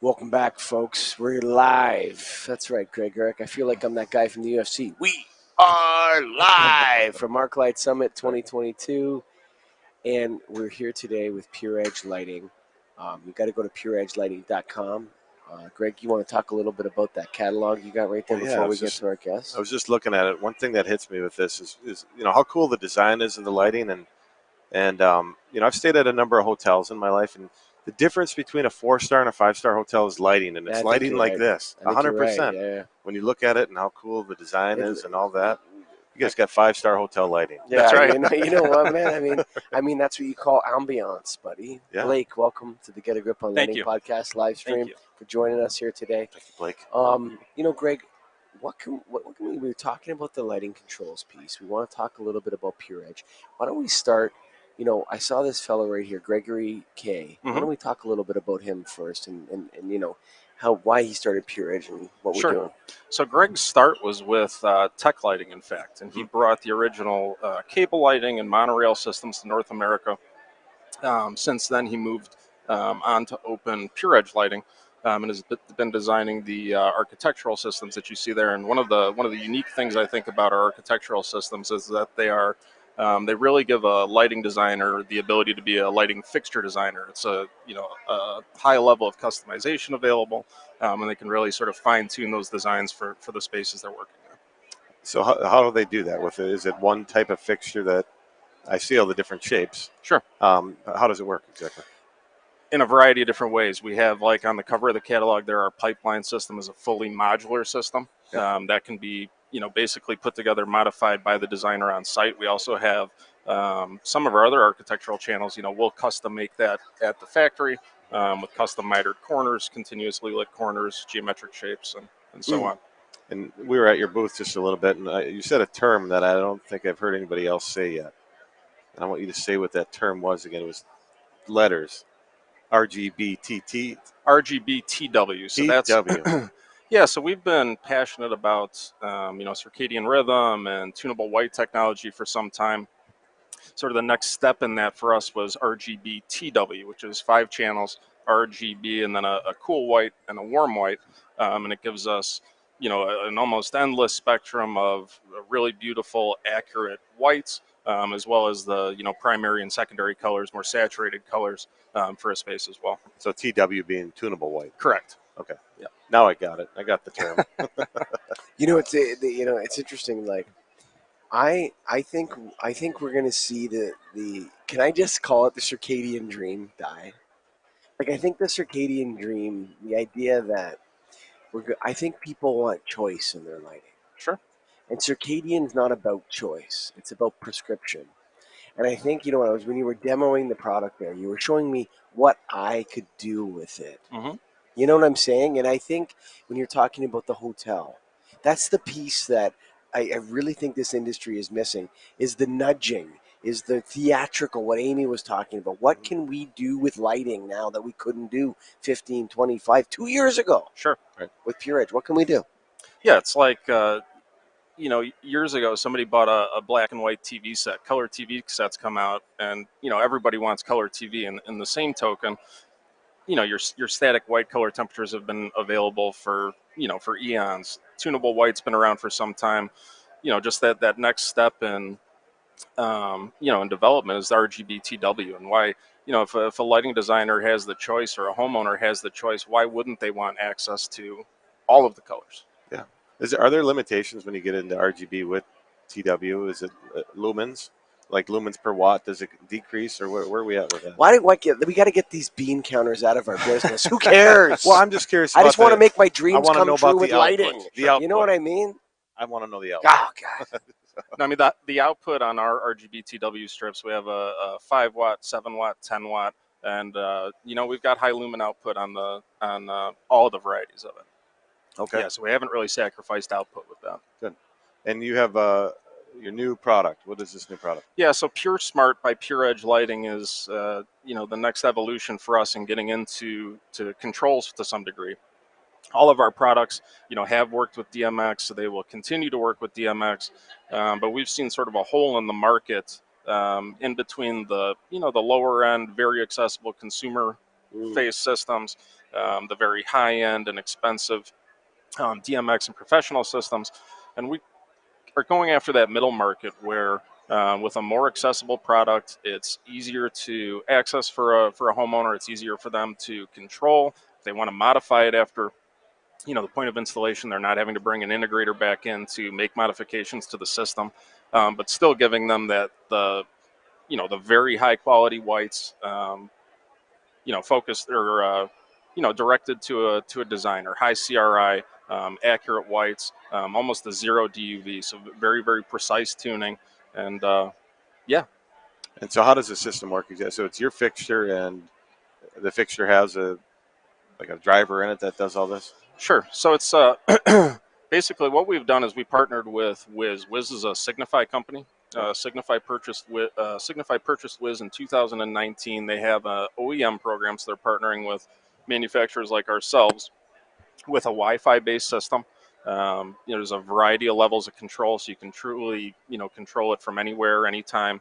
Welcome back, folks. We're live. That's right, Greg. I feel like I'm that guy from the UFC. We are live from ArchLIGHT Summit 2022, and we're here today with Pure Edge Lighting. You got to go to pureedgelighting.com. Greg, you want to talk a little bit about that catalog you got right there before we get to our guests? I was just looking at it. One thing that hits me with this is how cool the design is of the lighting, and I've stayed at a number of hotels in my life, and the difference between a 4-star and a 5-star hotel is lighting, and it's lighting like this, 100%. Yeah. When you look at it and how cool the design is and all that, you guys got 5-star hotel lighting. Yeah, That's right. You know what, man? I mean, that's what you call ambiance, buddy. Yeah. Blake, welcome to the Get a Grip on Thank Lighting you. podcast live stream. Thank you. For joining us here today. Thank you, Blake. Greg, what can we were talking about the lighting controls piece. We want to talk a little bit about Pure Edge. Why don't we start? I saw this fellow right here, Gregory Kaye. Why don't we talk a little bit about him first, and why he started Pure Edge and what we're doing. So Greg's start was with tech lighting, in fact, and he brought the original cable lighting and monorail systems to North America. Since then, he moved on to open Pure Edge Lighting, and has been designing the architectural systems that you see there. And one of the unique things I think about our architectural systems is that they really give a lighting designer the ability to be a lighting fixture designer. It's a high level of customization available, and they can really sort of fine tune those designs for the spaces they're working in. So how do they do that with it? Is it one type of fixture that I see all the different shapes? Sure. How does it work exactly? In a variety of different ways. We have, like on the cover of the catalog there, our pipeline system is a fully modular system that can be basically put together, modified by the designer on site. We also have some of our other architectural channels. We'll custom make that at the factory with custom mitered corners, continuously lit corners, geometric shapes, and so on. And we were at your booth just a little bit, and you said a term that I don't think I've heard anybody else say yet. And I want you to say what that term was again. It was letters. RGBTT. RGBTW. So TW. Yeah, so we've been passionate about circadian rhythm and tunable white technology for some time. Sort of the next step in that for us was RGBTW, which is 5 channels, RGB, and then a cool white and a warm white, and it gives us an almost endless spectrum of really beautiful, accurate whites, as well as the primary and secondary colors, more saturated colors for a space as well. So TW being tunable white. Correct. Okay. Yeah. Now I got it. I got the term. It's interesting. Like, I think we're gonna see the can I just call it the circadian dream die? Like, I think the circadian dream, the idea that I think people want choice in their lighting. Sure. And circadian's not about choice; it's about prescription. And I think when you were demoing the product there, you were showing me what I could do with it. Mm-hmm. You know what I'm saying? And I think when you're talking about the hotel, that's the piece that I really think this industry is missing, is the nudging, is the theatrical, what Amy was talking about. What can we do with lighting now that we couldn't do 15, 25, 2 years ago? Sure. Right. With Pure Edge, what can we do? Yeah, it's like, years ago, somebody bought a black and white TV set. Color TV sets come out, and, everybody wants color TV. And in the same token, your static white color temperatures have been available for eons. Tunable white's been around for some time. Just that next step in in development is the RGBTW. And why, if a lighting designer has the choice or a homeowner has the choice, why wouldn't they want access to all of the colors? Yeah. Are there limitations when you get into RGB with TW? Is it lumens? Like lumens per watt, does it decrease, or where are we at with that? We got to get these bean counters out of our business. Who cares? Well, I'm just curious. I just want to make my dreams come true with lighting. Output. You know what I mean? I want to know the output. Oh, God. No, I mean, the output on our RGBTW strips, we have a 5 watt, 7 watt, 10 watt, and we've got high lumen output on all the varieties of it. Okay. Yeah, so we haven't really sacrificed output with that. Good. And you have your new product. What is this new product? Yeah, so Pure Smart by Pure Edge Lighting is the next evolution for us in getting into controls to some degree. All of our products, have worked with DMX, so they will continue to work with DMX. But we've seen sort of a hole in the market in between the lower end, very accessible consumer phase systems, the very high-end and expensive DMX and professional systems. And we are going after that middle market where with a more accessible product, it's easier to access for a homeowner. It's easier for them to control. If they want to modify it after the point of installation, they're not having to bring an integrator back in to make modifications to the system, but still giving them the very high quality whites, focused or directed to a designer, high CRI, accurate whites, almost a zero DUV, so very very precise tuning, and yeah. And so, how does the system work? So it's your fixture, and the fixture has a driver in it that does all this. Sure. So it's basically what we've done is we partnered with Wiz. Wiz is a Signify company. Signify purchased Wiz in 2019. They have a OEM program, so they're partnering with manufacturers like ourselves with a Wi-Fi based system. There's a variety of levels of control, so you can truly control it from anywhere, anytime.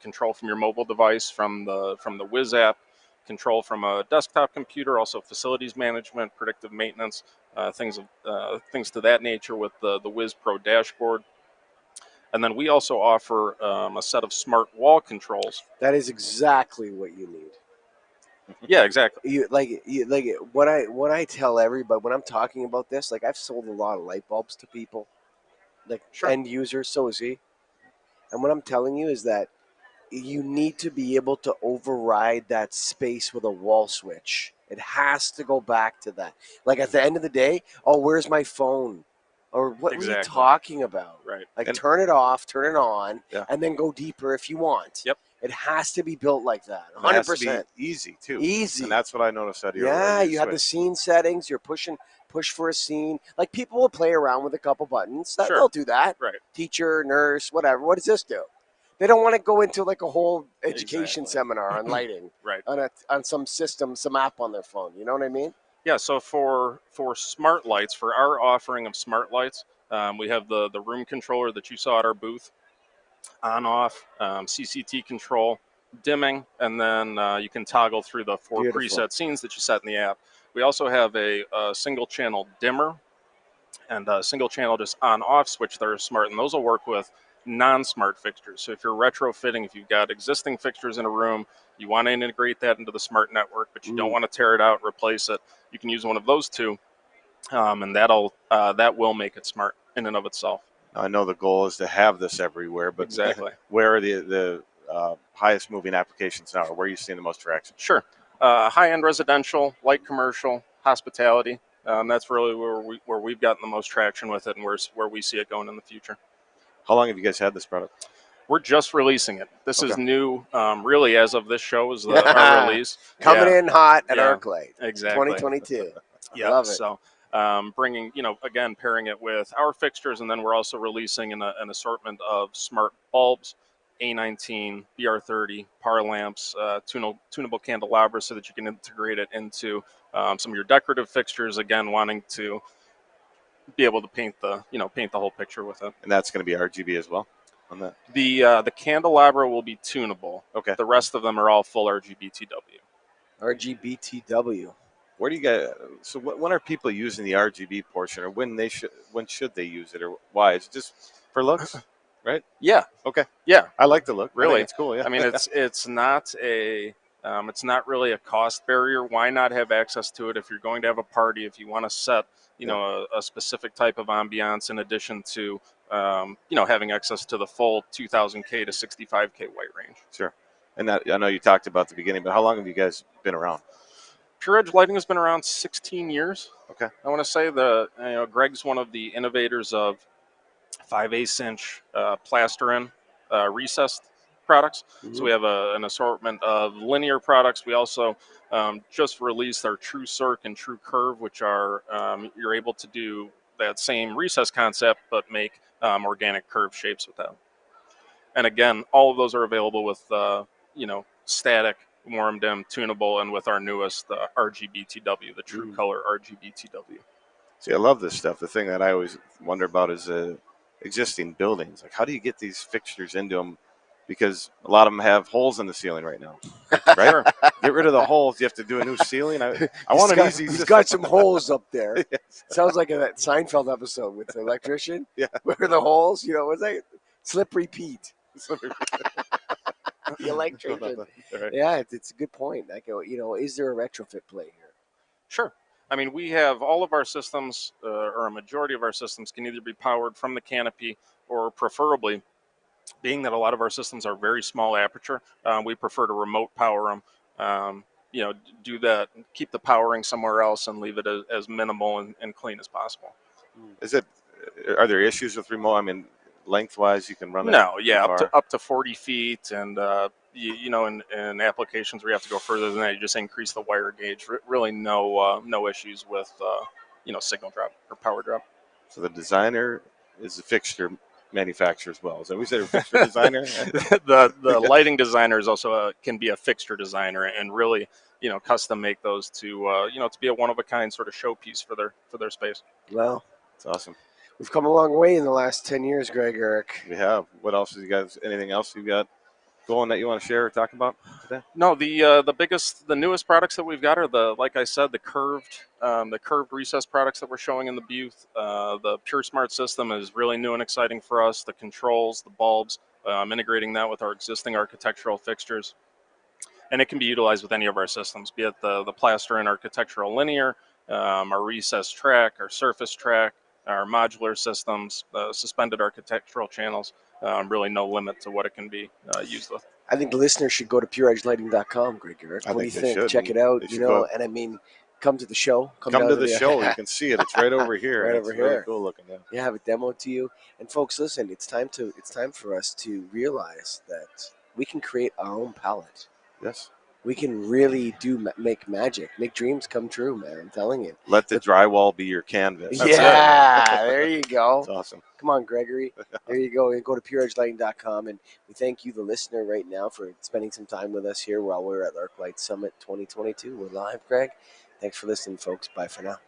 Control from your mobile device, from the Wiz app, control from a desktop computer, also facilities management, predictive maintenance, things to that nature with the Wiz Pro dashboard. And then we also offer a set of smart wall controls. That is exactly what you need. Yeah, exactly. You what I tell everybody when I'm talking about this, like I've sold a lot of light bulbs to people, like Sure. end users, so is he. And what I'm telling you is that you need to be able to override that space with a wall switch. It has to go back to that. Like at the end of the day, oh, where's my phone? Or what were you Exactly. talking about? Right. Like And- turn it off, turn it on, Yeah. and then go deeper if you want. Yep. It has to be built like that. And it has to be 100%. easy too. Easy. And that's what I noticed out of Yeah, your you have the switch. scene settings. You're push for a scene. Like people will play around with a couple buttons. Sure. They'll do that. Right. Teacher, nurse, whatever. What does this do? They don't want to go into like a whole education Exactly. seminar on lighting, Right. on some system, some app on their phone. You know what I mean? Yeah, so for smart lights, for our offering of smart lights, we have the room controller that you saw at our booth, on off, CCT control, dimming, and then you can toggle through the 4 Beautiful. preset scenes that you set in the app. We also have a single channel dimmer and a single channel just on off switch that are smart, and those will work with non-smart fixtures. So if you're retrofitting, if you've got existing fixtures in a room, you want to integrate that into the smart network, but you don't want to tear it out and replace it, you can use one of those two, and that will make it smart in and of itself. I know the goal is to have this everywhere, but Exactly. where are the highest moving applications now, or where are you seeing the most traction? Sure. High-end residential, light commercial, hospitality. That's really where we've gotten the most traction with it, and where we see it going in the future. How long have you guys had this product? We're just releasing it. This is Okay. new, really, as of this show is our release. Coming in hot at Yeah. ArchLIGHT Exactly. 2022. Yeah. Love it. So bringing, again, pairing it with our fixtures, and then we're also releasing an assortment of smart bulbs, A19, BR30, par lamps, tunable candelabras, so that you can integrate it into some of your decorative fixtures. Again, wanting to be able to paint the whole picture with it. And that's going to be RGB as well on that? The candelabra will be tunable. Okay. The rest of them are all full RGBTW. RGBTW. Where do you get? So when are people using the RGB portion, or when should they use it, or why? Is it just for looks, right? Yeah. Okay. Yeah. I like the look. I Really, think it's cool. Yeah. I mean, it's not really a cost barrier. Why not have access to it if you're going to have a party? If you want to set a specific type of ambiance, in addition to having access to the full 2000K to 65K white range. Sure. And that, I know you talked about the beginning, but how long have you guys been around? Pure Edge Lighting has been around 16 years. Okay. I want to say Greg's one of the innovators of 5/8 inch plaster-in recessed products. Mhm. So we have an assortment of linear products. We also just released our True Circ and True Curve, which are you're able to do that same recess concept, but make organic curve shapes with that. And again, all of those are available with static, warm dim, tunable, and with our newest RGBTW, the True Color RGBTW. See, I love this stuff. The thing that I always wonder about is existing buildings. Like, how do you get these fixtures into them because a lot of them have holes in the ceiling right now. Right? Sure. Get rid of the holes. You have to do a new ceiling. I He's want an got, easy he's system. got some holes up there. Yes. Sounds like that Seinfeld episode with the electrician. Yeah. Where are the holes? You know, was that slippery Pete? The electrician. Right. Yeah, it's a good point. Like, you know, is there a retrofit play here? Sure. I mean, we have all of our systems, or a majority of our systems, can either be powered from the canopy or preferably, being that a lot of our systems are very small aperture, we prefer to remote power them. You know, do that, keep the powering somewhere else, and leave it as minimal and clean as possible. Is it? Are there issues with remote? I mean, lengthwise, you can run it. No, yeah, far. up to 40 feet, and you know, in applications where you have to go further than that, you just increase the wire gauge. Really, no issues with you know, signal drop or power drop. So the designer is a fixture manufacturer as well. Is that what we said? A fixture designer. The lighting designer is also can be a fixture designer and really, you know, custom make those to you know, to be a one of a kind sort of showpiece for their space. Well, That's awesome. we've come a long way in the last 10 years, Greg, Eric. We have. What else? You guys? Anything else you got going that you want to share or talk about today? No, the newest products that we've got are like I said, the curved recess products that we're showing in the booth. The Pure Smart system is really new and exciting for us. The controls, the bulbs, integrating that with our existing architectural fixtures, and it can be utilized with any of our systems, be it the plaster and architectural linear, our recess track, our surface track, our modular systems, suspended architectural channels. Really, no limit to what it can be used with. I think the listeners should go to pureedgelighting.com, Greg, Eric. What do you think? Check it out, you know, and I mean, come to the show. Come to the show. You can see it. It's right over here. Right it's over really here. cool looking. Yeah, have it demoed to you. And folks, listen, it's time for us to realize that we can create our own palette. Yes. We can really make magic, make dreams come true, man. I'm telling you. Let the drywall be your canvas. That's yeah, there you go. That's awesome. Come on, Gregory. There you go. And go to pureedgelighting.com. And we thank you, the listener, right now for spending some time with us here while we're at ArchLIGHT Summit 2022. We're live, Greg. Thanks for listening, folks. Bye for now.